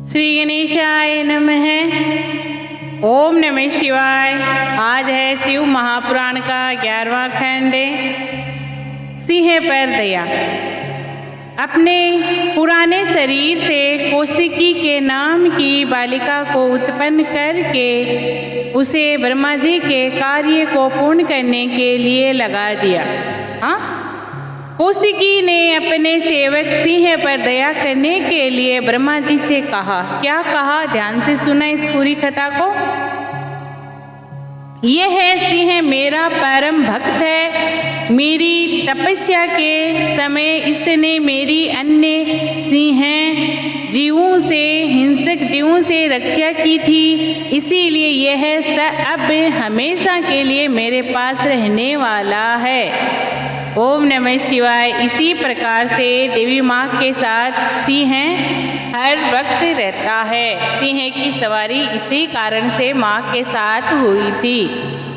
श्री गणेशाय नमः। ओम नमः शिवाय। आज है शिव महापुराण का 11वां खंड, सिंह पर दया। अपने पुराने शरीर से कौशिकी के नाम की बालिका को उत्पन्न करके उसे ब्रह्मा जी के कार्य को पूर्ण करने के लिए लगा दिया। कौशिकी ने अपने सेवक सिंह पर दया करने के लिए ब्रह्मा जी से कहा। क्या कहा? ध्यान से सुना इस पूरी कथा को। यह सिंह मेरा परम भक्त है। मेरी तपस्या के समय इसने मेरी अन्य सिंह जीवों से, हिंसक जीवों से रक्षा की थी, इसीलिए यह अब हमेशा के लिए मेरे पास रहने वाला है। ओम नमः शिवाय। इसी प्रकार से देवी माँ के साथ सिंह हर वक्त रहता है। सिंह की सवारी इसी कारण से माँ के साथ हुई थी,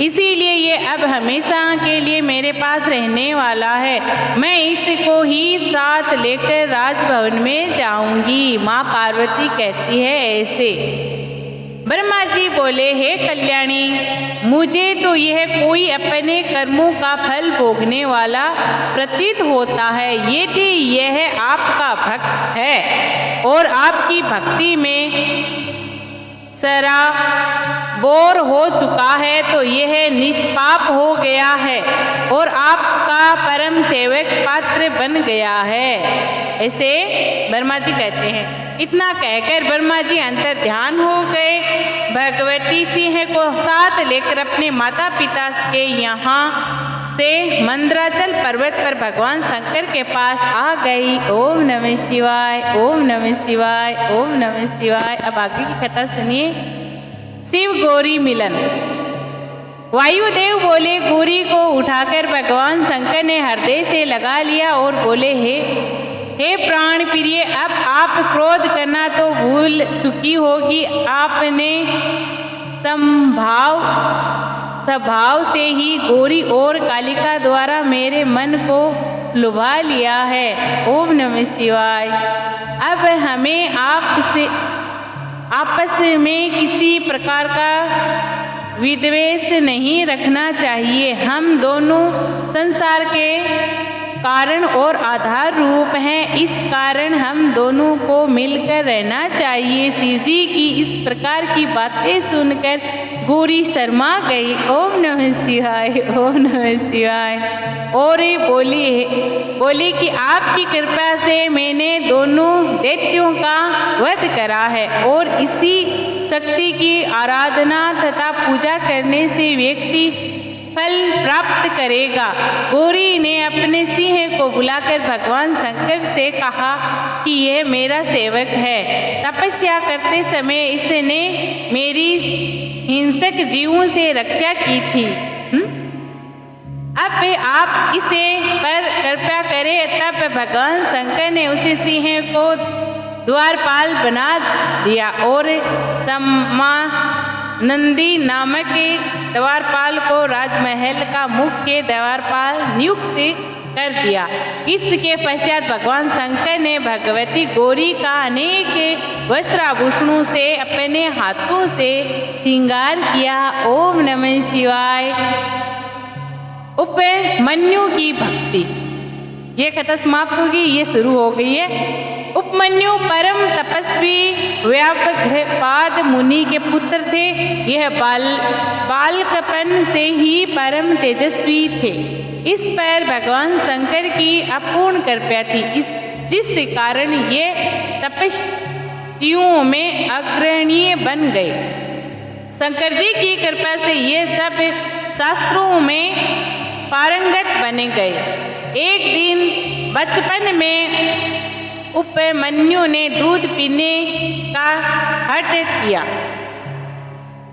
इसीलिए ये अब हमेशा के लिए मेरे पास रहने वाला है। मैं इसको ही साथ लेकर राजभवन में जाऊंगी। माँ पार्वती कहती है ऐसे। ब्रह्मा जी बोले, हे कल्याणी, मुझे तो यह कोई अपने कर्मों का फल भोगने वाला प्रतीत होता है। यदि यह आपका भक्त है और आपकी भक्ति में सराबोर हो चुका है तो यह निष्पाप हो गया है और आपका परम सेवक पात्र बन गया है। ऐसे ब्रह्मा जी कहते हैं। इतना कहकर ब्रह्मा जी अंतर ध्यान हो गए। भगवती सिंह को साथ लेकर अपने माता पिता के यहाँ से मंदराचल पर्वत पर भगवान शंकर के पास आ गई। ओम नमः शिवाय, ओम नमः शिवाय, ओम नमः शिवाय। अब आगे की कथा सुनिए। शिव गौरी मिलन। वायुदेव बोले, गौरी को उठाकर भगवान शंकर ने हृदय से लगा लिया और बोले, हे प्राण प्रिय, अब आप क्रोध करना तो भूल चुकी होगी। आपने स्वभाव से ही गौरी और कालिका द्वारा मेरे मन को लुभा लिया है। ओम नमः शिवाय। अब हमें आपस में किसी प्रकार का विद्वेष नहीं रखना चाहिए। हम दोनों संसार के कारण और आधार रूप हैं, इस कारण हम दोनों को मिलकर रहना चाहिए। शिव जी की इस प्रकार की बातें सुनकर गौरी शर्मा गई। ओम नमः शिवाय, ओम नमः शिवाय। और बोली कि आपकी कृपा से मैंने दोनों दैत्यों का वध करा है और इसी शक्ति की आराधना तथा पूजा करने से व्यक्ति फल प्राप्त करेगा। गौरी ने अपने सिंह को बुलाकर भगवान शंकर से कहा कि यह मेरा सेवक है। तपस्या करते समय इसने मेरी हिंसक जीवों से रक्षा की थी। अब आप इसे पर कृपा करें। तब भगवान शंकर ने उसे सिंह को द्वारपाल बना दिया और नंदी नामक द्वारपाल को राजमहल का मुख्य द्वारपाल नियुक्त कर दिया। इसके पश्चात भगवान शंकर ने भगवती गौरी का अनेक वस्त्राभूषणों से अपने हाथों से श्रृंगार किया। ओम नमः शिवाय। उपमन्यु की भक्ति। ये कथा समाप्त होगी, ये शुरू हो गई है। उपमन्यु परम तपस्वी व्याघ्रपाद मुनि के पुत्र थे। यह बालकपन से ही परम तेजस्वी थे। इस पर भगवान शंकर की अपूर्ण कृपा थी, जिस कारण ये तपस्वियों में अग्रणीय बन गए। शंकर जी की कृपा से ये सब शास्त्रों में पारंगत बने गए। एक दिन बचपन में उपमन्यु ने दूध पीने का हठ किया।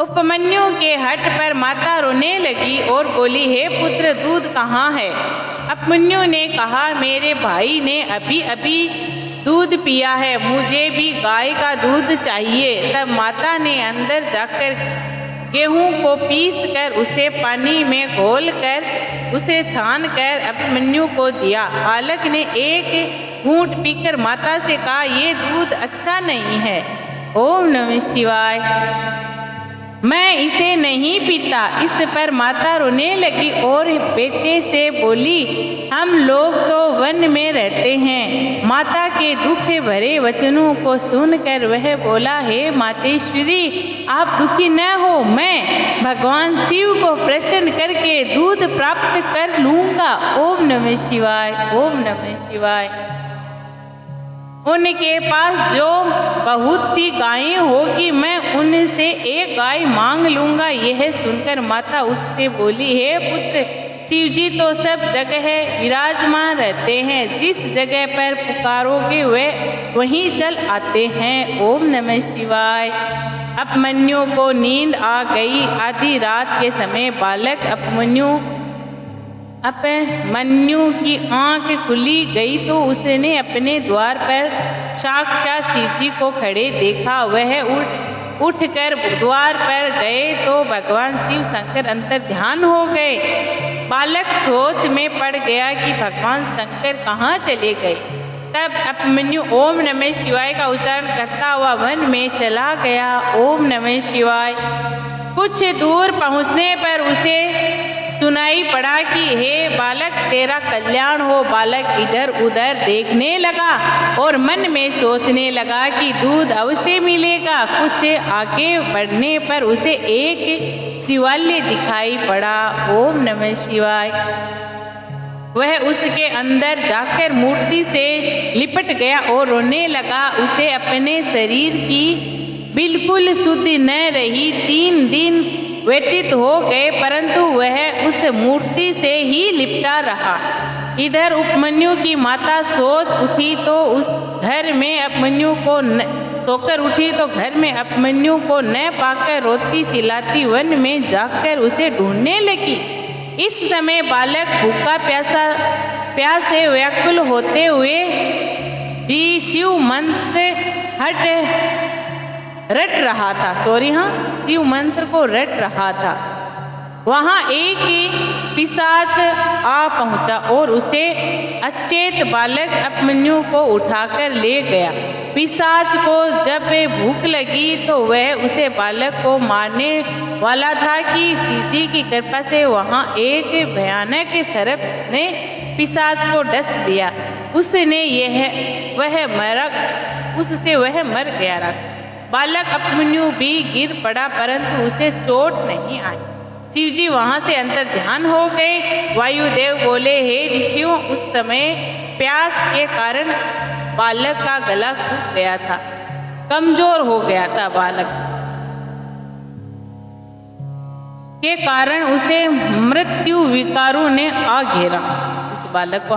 उपमन्यु के हठ पर माता रोने लगी और बोली, हे पुत्र, दूध कहाँ है? उपमन्यु ने कहा, मेरे भाई ने अभी अभी दूध पिया है, मुझे भी गाय का दूध चाहिए। तब माता ने अंदर जाकर गेहूं को पीसकर उसे पानी में घोलकर उसे छानकर उपमन्यु को दिया। बालक ने एक घूंट पीकर माता से कहा, ये दूध अच्छा नहीं है, ओम नमः शिवाय। मैं इसे नहीं पीता। इस पर माता रोने लगी और बेटे से बोली, हम लोग तो वन में रहते हैं। माता के दुख भरे वचनों को सुनकर वह बोला, हे मातेश्वरी, आप दुखी न हो, मैं भगवान शिव को प्रसन्न करके दूध प्राप्त कर लूंगा। ओम नमः शिवाय, ओम नमः शिवाय। उनके पास जो बहुत सी गायें होगी, मैं उनसे एक गाय मांग लूंगा। यह सुनकर माता उससे बोली, हे पुत्र, शिव जी तो सब जगह विराजमान रहते हैं। जिस जगह पर पुकारोगे वे वहीं चल आते हैं। ओम नमः शिवाय। अभिमन्यु को नींद आ गई। आधी रात के समय बालक अभिमन्यु की आंख खुली गई तो उसने अपने द्वार पर साक्षात शिव जी को खड़े देखा। वह उठकर द्वार पर गए तो भगवान शिव शंकर अंतर ध्यान हो गए। बालक सोच में पड़ गया कि भगवान शंकर कहाँ चले गए। तब अभिमन्यु ओम नमः शिवाय का उच्चारण करता हुआ वन में चला गया। ओम नमः शिवाय। कुछ दूर पहुँचने पर उसे सुनाई पड़ा कि हे बालक, तेरा कल्याण हो। बालक इधर उधर देखने लगा और मन में सोचने लगा कि दूध अवश्य मिलेगा। कुछ आगे बढ़ने पर उसे एक शिवालय दिखाई पड़ा। ओम नमः शिवाय। वह उसके अंदर जाकर मूर्ति से लिपट गया और रोने लगा। उसे अपने शरीर की बिल्कुल शुद्धि न रही। 3 दिन व्यतीत हो गए परंतु वह उस मूर्ति से ही लिपटा रहा। इधर उपमन्यु की माता सोच उठी तो उस घर में अभिमन्यु को सोकर उठी तो घर में अभिमन्यु को न पाकर रोती चिल्लाती वन में जाकर उसे ढूंढने लगी। इस समय बालक भूखा प्यास से व्याकुल होते हुए भी शिव मंत्र रट रहा था। शिव मंत्र को रट रहा था। वहाँ एक पिशाच आ पहुँचा और उसे अचेत बालक अभिमन्यु को उठाकर ले गया। पिशाच को जब भूख लगी तो वह उसे बालक को मारने वाला था कि शिव जी की कृपा से वहाँ एक भयानक सर्प ने पिशाच को डस दिया। उससे वह मर गया। राक्षस बालक अभिमन्यु भी गिर पड़ा परंतु उसे चोट नहीं आई। शिव जी वहाँ से अंतर ध्यान हो गए। वायुदेव बोले, हे ऋषियों, उस समय प्यास के कारण बालक का गला सूख गया था, कमजोर हो गया था। बालक के कारण उसे मृत्यु विकारों ने आ घेरा। उस बालक को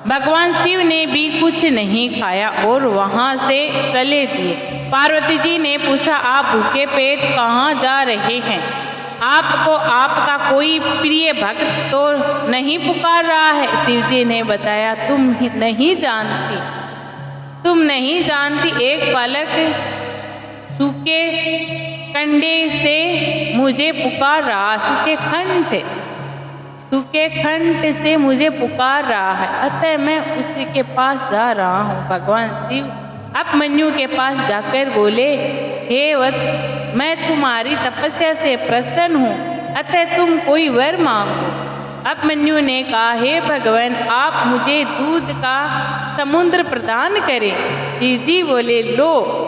भगवान शिव ने भी कुछ नहीं खाया और वहाँ से चले दिए। पार्वती जी ने पूछा, आप भूखे पेट कहाँ जा रहे हैं? आपको आपका कोई प्रिय भक्त तो नहीं पुकार रहा है? शिव जी ने बताया, तुम नहीं जानती एक बालक सूखे कंडे से मुझे पुकार रहा, सूखे खंड से मुझे पुकार रहा है, अतः मैं उसके पास जा रहा हूँ। भगवान शिव अभिमन्यु के पास जाकर बोले, हे वत्स, मैं तुम्हारी तपस्या से प्रसन्न हूँ, अतः तुम कोई वर मांगो। अभिमन्यु ने कहा, हे भगवान, आप मुझे दूध का समुद्र प्रदान करें। शिव जी बोले, लो,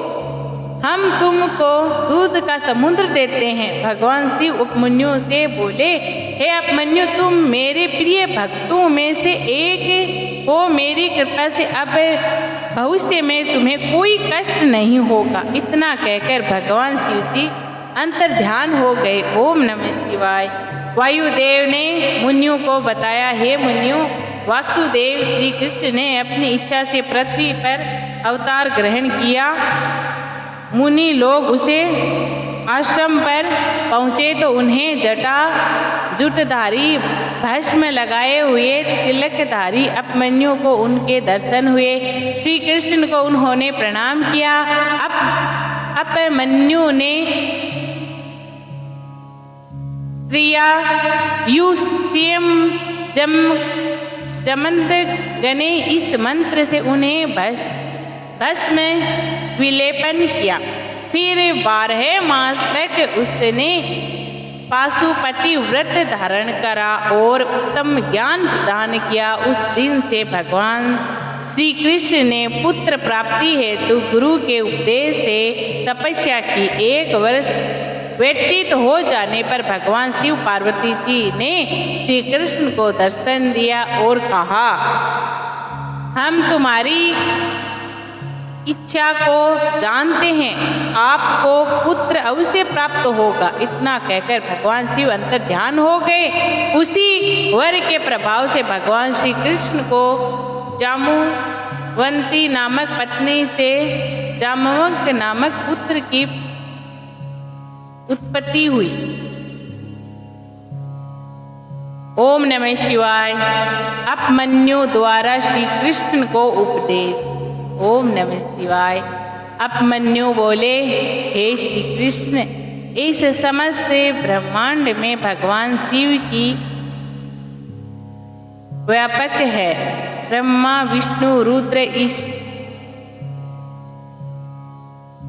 हम तुमको दूध का समुद्र देते हैं। भगवान शिव उपमन्यु से बोले, हे अभिमन्यु, तुम मेरे प्रिय भक्तों में से एक हो। मेरी कृपा से अब भविष्य में तुम्हें कोई कष्ट नहीं होगा। इतना कहकर भगवान शिव जी अंतर ध्यान हो गए। ओम नमः शिवाय। वायुदेव ने मुनियों को बताया, हे मुनियों, वासुदेव श्री कृष्ण ने अपनी इच्छा से पृथ्वी पर अवतार ग्रहण किया। मुनि लोग उसे आश्रम पर पहुँचे तो उन्हें जुटधारी भस्म लगाए हुए तिलकधारी अभिमन्यु को उनके दर्शन हुए। श्री कृष्ण को उन्होंने प्रणाम किया। अभिमन्यु ने क्रिया युष्टियम जमंत गणे इस मंत्र से उन्हें भस्म विलेपन किया। फिर 12 मास तक उसने पाशुपति व्रत धारण करा और उत्तम ज्ञान प्रदान किया। उस दिन से भगवान श्री कृष्ण ने पुत्र प्राप्ति हेतु गुरु के उपदेश से तपस्या की। 1 वर्ष व्यतीत हो जाने पर भगवान शिव पार्वती जी ने श्री कृष्ण को दर्शन दिया और कहा, हम तुम्हारी इच्छा को जानते हैं, आपको पुत्र अवश्य प्राप्त होगा। इतना कहकर भगवान शिव अंतर ध्यान हो गए। उसी वर के प्रभाव से भगवान श्री कृष्ण को जाम्बुवंती नामक पत्नी से जाम्बवंत नामक पुत्र की उत्पत्ति हुई। ओम नमः शिवाय। उपमन्यु द्वारा श्री कृष्ण को उपदेश। ओम नमः शिवाय। उपमन्यु बोले, हे श्री कृष्ण, इस समस्त ब्रह्मांड में भगवान शिव की व्यापक है। ब्रह्मा विष्णु रुद्र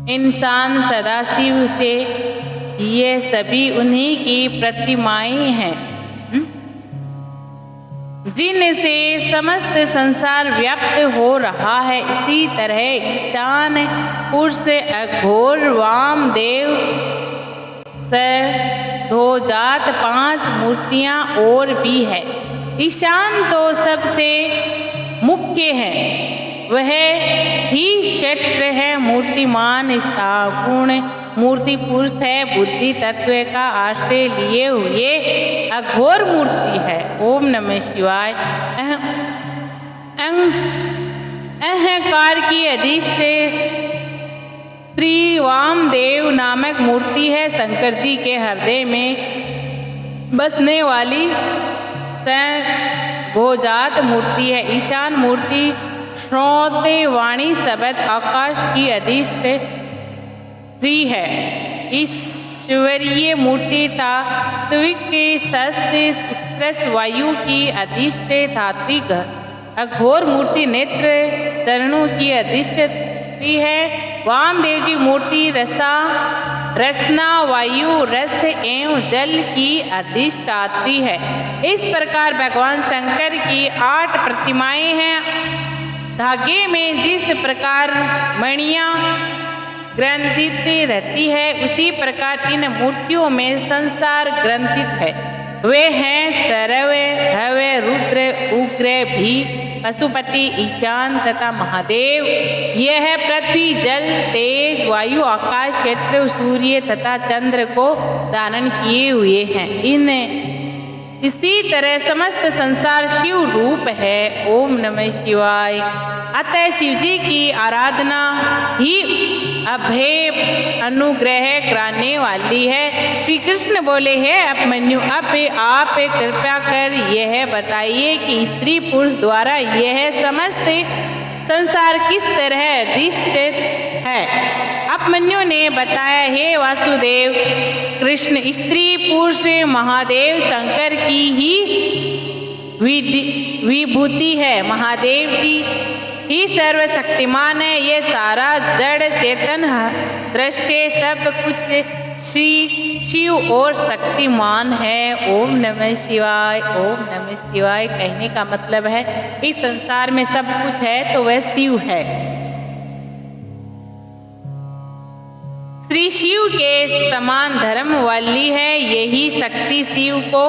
इंसान सदाशिव से ये सभी उन्हीं की प्रतिमाएं हैं, जिनसे समस्त संसार व्याप्त हो रहा है। इसी तरह ईशान पुरुष अघोर वामदेव सधोजात 5 मूर्तियां और भी है। ईशान तो सबसे मुख्य है, वह ही क्षेत्र है, मूर्तिमान स्थागुण मूर्ति पुरुष है, बुद्धि तत्व का आश्रय लिए हुए अघोर मूर्ति है। ओम नमः शिवाय। अहंकार की अधिष्ठ त्रिवामदेव नामक मूर्ति है, शंकर जी के हृदय में बसने वाली सघोजात मूर्ति है। ईशान मूर्ति श्रोते वाणी शब्द आकाश की अधिष्ठ है। ईश्वरीय मूर्ति तात्विक शस्त्र वायु की अधिष्ठ धात्विक। अघोर मूर्ति नेत्र चरणों की अधिष्ठ है। वामदेव जी मूर्ति रसना वायु रस एवं जल की अधिष्ठात्री है। इस प्रकार भगवान शंकर की 8 प्रतिमाएं हैं। धागे में जिस प्रकार मणियां ग्रंथित रहती है, उसी प्रकार इन मूर्तियों में संसार ग्रंथित है। वे हैं सर्वे भव्य रुद्र उग्र भी पशुपति ईशान तथा महादेव। यह पृथ्वी जल तेज वायु आकाश क्षेत्र सूर्य तथा चंद्र को धारण किए हुए हैं। इसी तरह समस्त संसार शिव रूप है। ओम नमः शिवाय। अतः शिव जी की आराधना ही अभय अनुग्रह कराने वाली है। श्री कृष्ण बोले, हे उपमन्यु, अब आप कृपया कर यह बताइए कि स्त्री पुरुष द्वारा यह समस्त संसार किस तरह अधिष्ठित है। उपमन्यु ने बताया, हे वासुदेव, कृष्ण स्त्री पुरुष महादेव शंकर की ही विभूति है। महादेव जी ही सर्वशक्तिमान है। ये सारा जड़ चेतन दृश्य सब कुछ श्री शिव और शक्तिमान है। ओम नमः शिवाय। ओम नमः शिवाय कहने का मतलब है इस संसार में सब कुछ है तो वह शिव है। श्री शिव के समान धर्म वाली है। यही शक्ति शिव को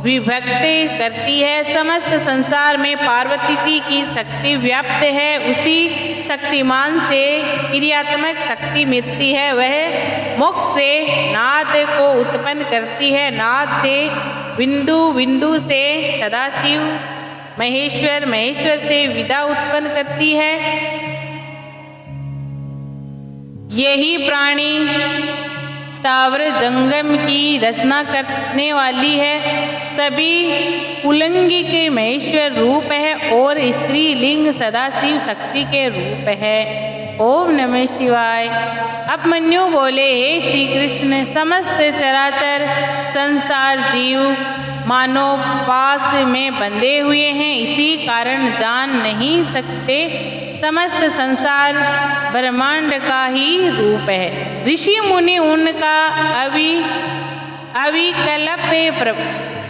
विभक्त करती है। समस्त संसार में पार्वती जी की शक्ति व्याप्त है। उसी शक्तिमान से क्रियात्मक शक्ति मिलती है। वह मुख से नाद को उत्पन्न करती है। नाद से बिंदु, बिंदु से सदाशिव महेश्वर, महेश्वर से विदा उत्पन्न करती है। यही प्राणी स्थावर जंगम की रचना करने वाली है। सभी पुल्लिंग के महेश्वर रूप है और स्त्री लिंग सदाशिव शक्ति के रूप है। ओम नमः शिवाय। उपमन्यु बोले, हे श्री कृष्ण, समस्त चराचर संसार जीव मानव पास में बंधे हुए हैं, इसी कारण जान नहीं सकते समस्त संसार ब्रह्मांड का ही रूप है। ऋषि मुनि उनका अविकल्प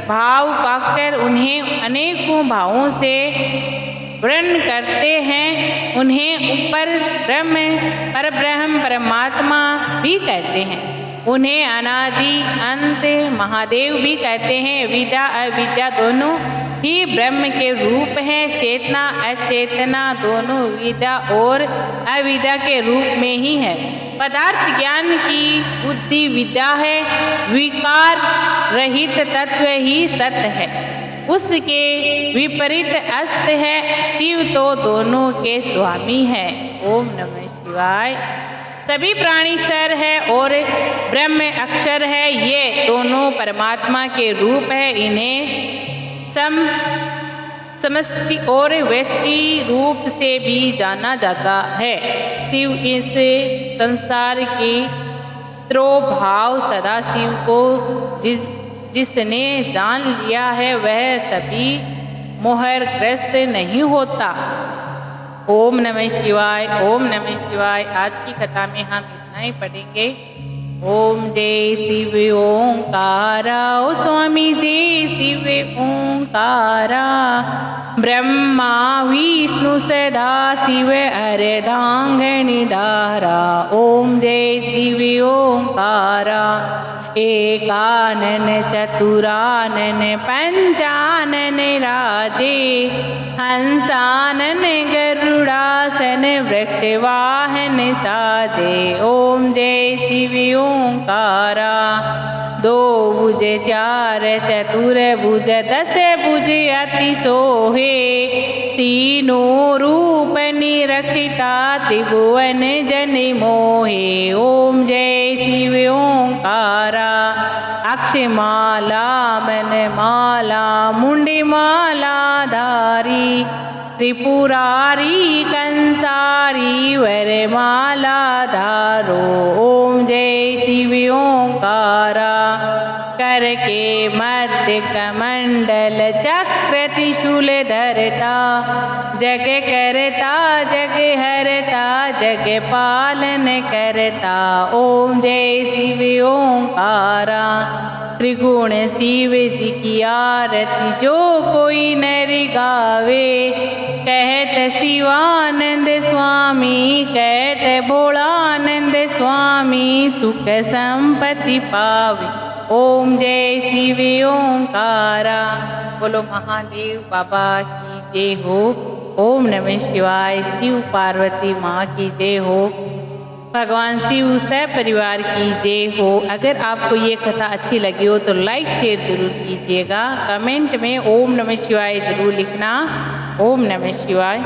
भाव पाकर उन्हें अनेकों भावों से वर्णन करते हैं। उन्हें ऊपर परब्रह्म परमात्मा भी कहते हैं। उन्हें अनादि अंत महादेव भी कहते हैं। विद्या अविद्या दोनों ही ब्रह्म के रूप हैं। चेतना अचेतना दोनों विद्या और अविद्या के रूप में ही है। पदार्थ ज्ञान की बुद्धि विद्या है। विकार रहित तत्व ही सत्य है। उसके विपरीत अस्त है। शिव तो दोनों के स्वामी है। ओम नमः शिवाय। सभी प्राणी क्षर है और ब्रह्म अक्षर है। ये दोनों परमात्मा के रूप है। इन्हें समष्टि और व्यष्टि रूप से भी जाना जाता है। शिव इस संसार के त्रोभाव सदा शिव को जिसने जान लिया है वह सभी मोहग्रस्त नहीं होता। ओम नमः शिवाय। ओम नमः शिवाय। आज की कथा में हम इतना ही पढ़ेंगे। ओम जय शिव ओंकारा। ओ स्वामी जय शिव ओंकारा। ब्रह्मा विष्णु सदा शिव अर्धांगनिधारा। ओम जय शिव ओंकारा। एकानन चतुरानन पंचानन राजे। हंसानन गरुड़ासन वृक्षवाहन साजे। ओम जय शिव ओंकारा। दो भुज चार चतुर भुज दस भुज अति सोहे। तीनों रूप निरखिता त्रिभुवन जन मोहे। ओम जय शिव ओंकारा। अक्षमाला मन माला मुंडी माला धारी। त्रिपुरारी कंसारी वरमाला धारो। ओम जय शिव ओंकारा। कर के मध्य कमंडल चक्र त्रिशूल धरता। जग करता जग हरता जग पालन करता। ओम जय शिव ओंकारा। त्रिगुण शिव जी की आरती जो कोई नर गावे। कहत शिवानंद स्वामी कहत भोलानंद स्वामी सुख संपत्ति पावे। ओम जय शिव ओंकारा। बोलो महादेव बाबा की जय हो। ओम नमः शिवाय। शिव पार्वती माँ की जय हो। भगवान शिव परिवार की जय हो। अगर आपको ये कथा अच्छी लगी हो तो लाइक शेयर जरूर कीजिएगा। कमेंट में ओम नमः शिवाय जरूर लिखना। ओम नमः शिवाय।